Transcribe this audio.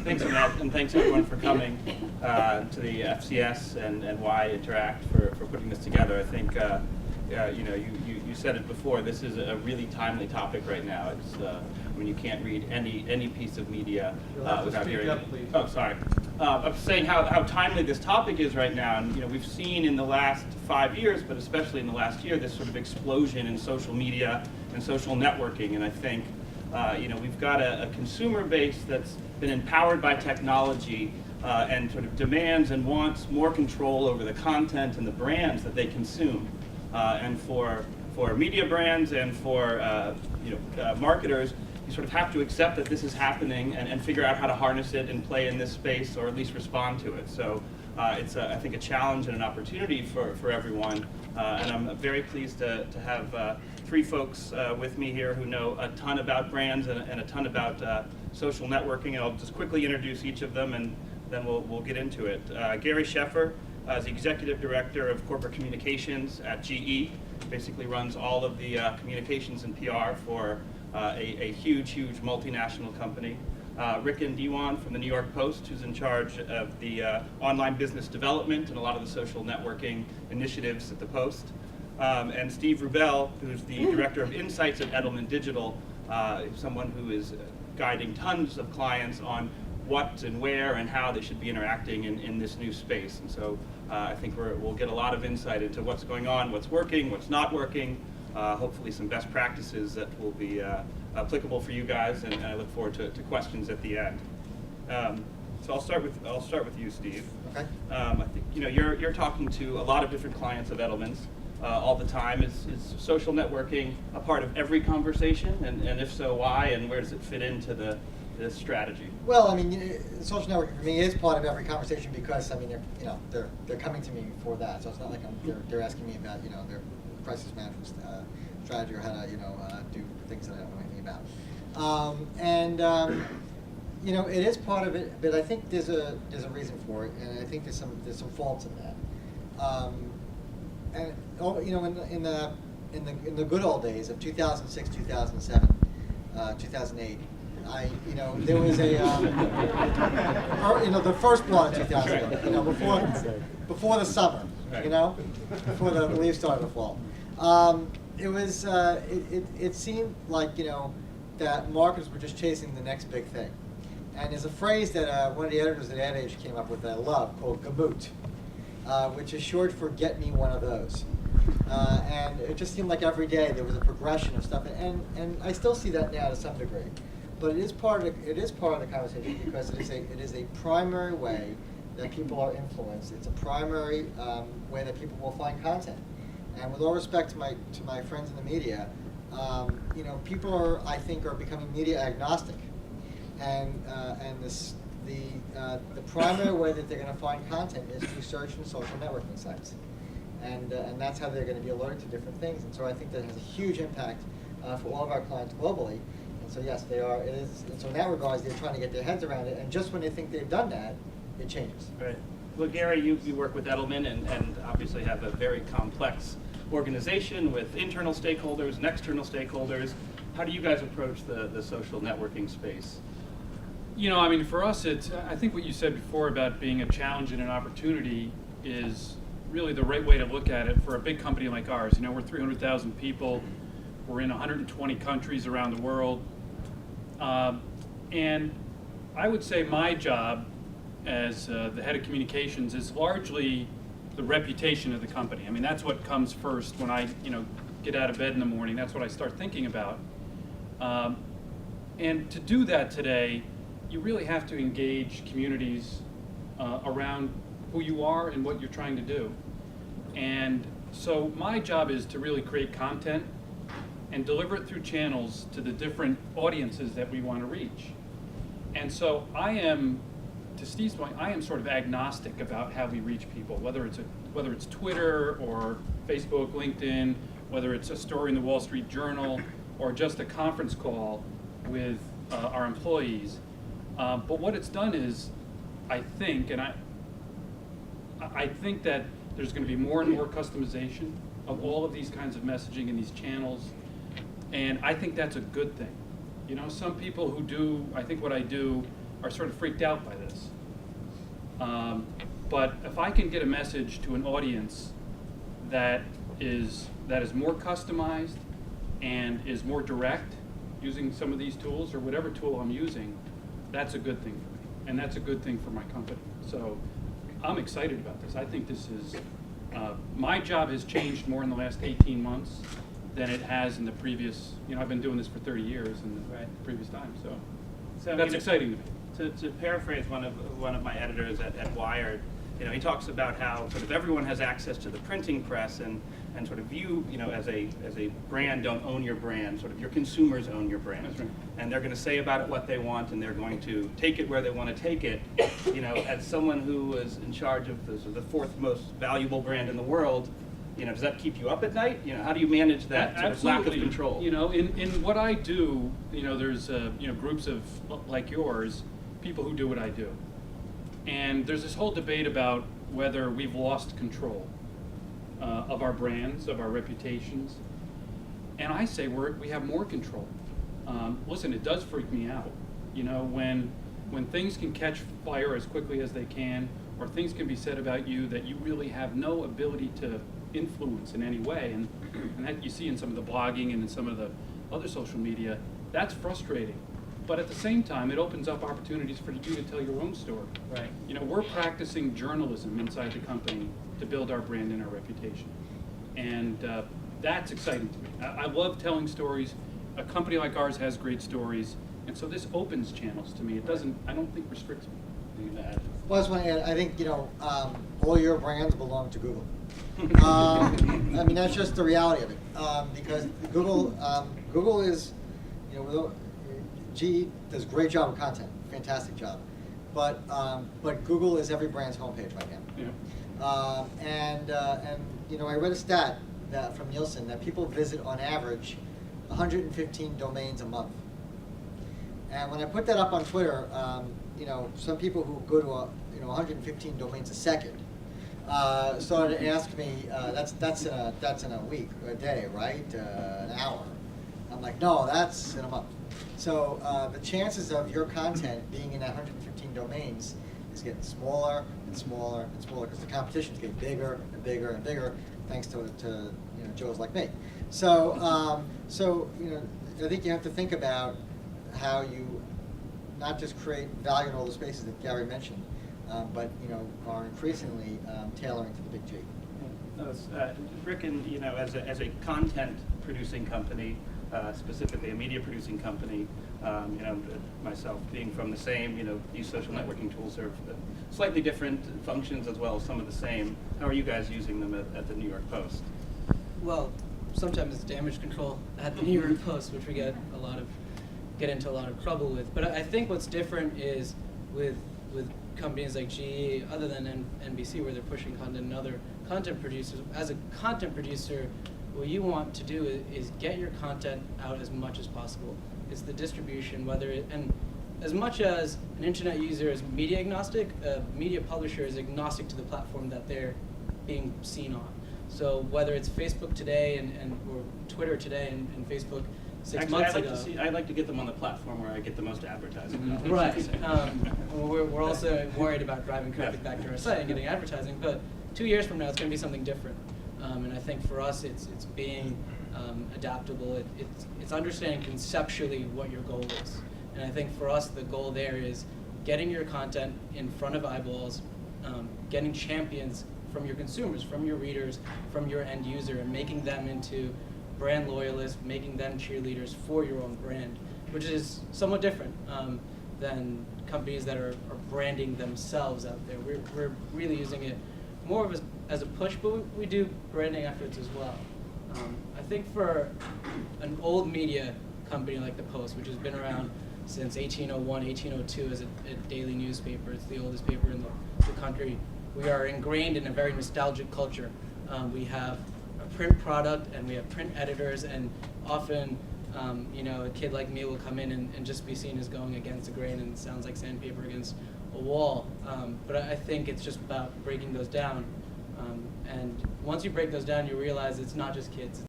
Thanks, Annette, and thanks everyone for coming to the FCS and Y Interact for putting this together. I think you said it before. This is a really timely topic right now. It's I mean, you can't read any piece of media without hearing. Oh, sorry. I'm saying how timely this topic is right now, and we've seen in the last 5 years, but especially in the last year, this sort of explosion in social media and social networking. And I think we've got a consumer base that's been empowered by technology and sort of demands and wants more control over the content and the brands that they consume. And for media brands and for marketers, you sort of have to accept that this is happening and figure out how to harness it and play in this space, or at least respond to it. So it's, I think, a challenge and an opportunity for everyone. And I'm very pleased to have three folks with me here who know a ton about brands and a ton about social networking. And I'll just quickly introduce each of them, and then we'll get into it. Gary Sheffer is the Executive Director of Corporate Communications at GE. Basically runs all of the communications and PR for a huge multinational company. Rikin Diwan from the New York Post, who's in charge of the online business development and a lot of the social networking initiatives at the Post. And Steve Rubel, who's the Director of Insights at Edelman Digital, someone who is guiding tons of clients on what and where and how they should be interacting in this new space. And so I think we'll get a lot of insight into what's going on, what's working, what's not working, hopefully some best practices that will be applicable for you guys, and I look forward to questions at the end. So I'll start with you, Steve. Okay. I think you're talking to a lot of different clients of Edelman's all the time. Is social networking a part of every conversation, and if so, why, and where does it fit into the strategy? Well, I mean, social networking for me is part of every conversation because I mean they're coming to me for that. So it's not like they're asking me about their crisis management strategy or how to do things that I don't know anything about. It is part of it, but I think there's a reason for it, and I think there's some faults in that. In the good old days of 2006, 2007, 2008. There was the first blood in 2008, before the summer, before the leaves started to fall. It seemed like, that marketers were just chasing the next big thing. And there's a phrase that one of the editors at Ad Age came up with that I love called gamoot, which is short for get me one of those. And it just seemed like every day there was a progression of stuff, and I still see that now to some degree. But it is part of the conversation because it is a primary way that people are influenced. It's a primary way that people will find content. And with all respect to my friends in the media, people I think are becoming media agnostic, and the primary way that they're going to find content is through search and social networking sites, and that's how they're going to be alerted to different things. And so I think that has a huge impact for all of our clients globally. And so yes, they are. It is. And so in that regard, they're trying to get their heads around it. And just when they think they've done that, it changes. Right. Well, Gary, you work with Edelman and obviously have a very complex organization with internal stakeholders and external stakeholders. How do you guys approach the social networking space? I mean, for us, I think what you said before about being a challenge and an opportunity is really the right way to look at it for a big company like ours. We're 300,000 people. We're in 120 countries around the world. And I would say my job as the head of communications is largely the reputation of the company. I mean, that's what comes first when I, get out of bed in the morning. That's what I start thinking about. And to do that today, you really have to engage communities around who you are and what you're trying to do. And so my job is to really create content and deliver it through channels to the different audiences that we want to reach. And so I am, to Steve's point, I am sort of agnostic about how we reach people, whether it's Twitter or Facebook, LinkedIn, whether it's a story in the Wall Street Journal or just a conference call with our employees. But what it's done is, I think that there's going to be more and more customization of all of these kinds of messaging in these channels, and I think that's a good thing. Some people who do, I think what I do, are sort of freaked out by this. But if I can get a message to an audience that is more customized and is more direct using some of these tools or whatever tool I'm using, that's a good thing for me, and that's a good thing for my company. So I'm excited about this. I think this is, my job has changed more in the last 18 months than it has in the previous, I've been doing this for 30 years in the previous time, so that's exciting to me. To paraphrase one of my editors at Wired, he talks about how sort of everyone has access to the printing press, and sort of you, as a brand, don't own your brand. Sort of your consumers own your brand. That's right. And they're going to say about it what they want, and they're going to take it where they want to take it. As someone who was in charge of the fourth most valuable brand in the world, does that keep you up at night? How do you manage that sort of lack of control? In what I do, there's groups of like yours, people who do what I do. And there's this whole debate about whether we've lost control of our brands, of our reputations. And I say we have more control. Listen, it does freak me out. When things can catch fire as quickly as they can, or things can be said about you that you really have no ability to influence in any way, and that you see in some of the blogging and in some of the other social media, that's frustrating. But at the same time, it opens up opportunities for you to tell your own story. Right. We're practicing journalism inside the company to build our brand and our reputation. And that's exciting to me. I love telling stories. A company like ours has great stories. And so this opens channels to me. I don't think restricts me. Well, I just want to add, I think, all your brands belong to Google. That's just the reality of it. Because Google is, GE does a great job of content, fantastic job. But Google is every brand's homepage right now. Yeah. I read a stat from Nielsen that people visit on average 115 domains a month. And when I put that up on Twitter, some people who go to 115 domains a second started to ask me, that's in a week or a day, right? An hour. I'm like, no, that's in a month. So the chances of your content being in 115 domains is getting smaller and smaller and smaller because the competition is getting bigger and bigger and bigger, thanks to Joes like me. So I think you have to think about how you not just create value in all the spaces that Gary mentioned, but are increasingly tailoring to the big G. Rikin, as a content producing company, specifically a media producing company, myself being from the same, these social networking tools are slightly different functions as well as some of the same. How are you guys using them at the New York Post? Well, sometimes it's damage control at the New York Post, which we get into a lot of trouble with. But I think what's different is with companies like GE, other than NBC, where they're pushing content, and other content producers. As a content producer, what you want to do is get your content out as much as possible. It's the distribution, and as much as an internet user is media agnostic, a media publisher is agnostic to the platform that they're being seen on. So whether it's Facebook today or Twitter today and Facebook 6 months ago. I'd like to get them on the platform where I get the most advertising. Mm-hmm. Right. We're also worried about driving traffic back to our site and getting advertising, but 2 years from now it's going to be something different. And I think for us it's being adaptable. It's understanding conceptually what your goal is. And I think for us the goal there is getting your content in front of eyeballs, getting champions from your consumers, from your readers, from your end user, and making them into brand loyalists, making them cheerleaders for your own brand, which is somewhat different than companies that are branding themselves out there. We're really using it more of as a push, but we do branding efforts as well. I think for an old media company like the Post, which has been around since 1801, 1802 as a daily newspaper, it's the oldest paper in the country, we are ingrained in a very nostalgic culture. We have a print product and we have print editors, and often a kid like me will come in and just be seen as going against the grain and it sounds like sandpaper against a wall. But I think it's just about breaking those down. And once you break those down, you realize it's not just kids.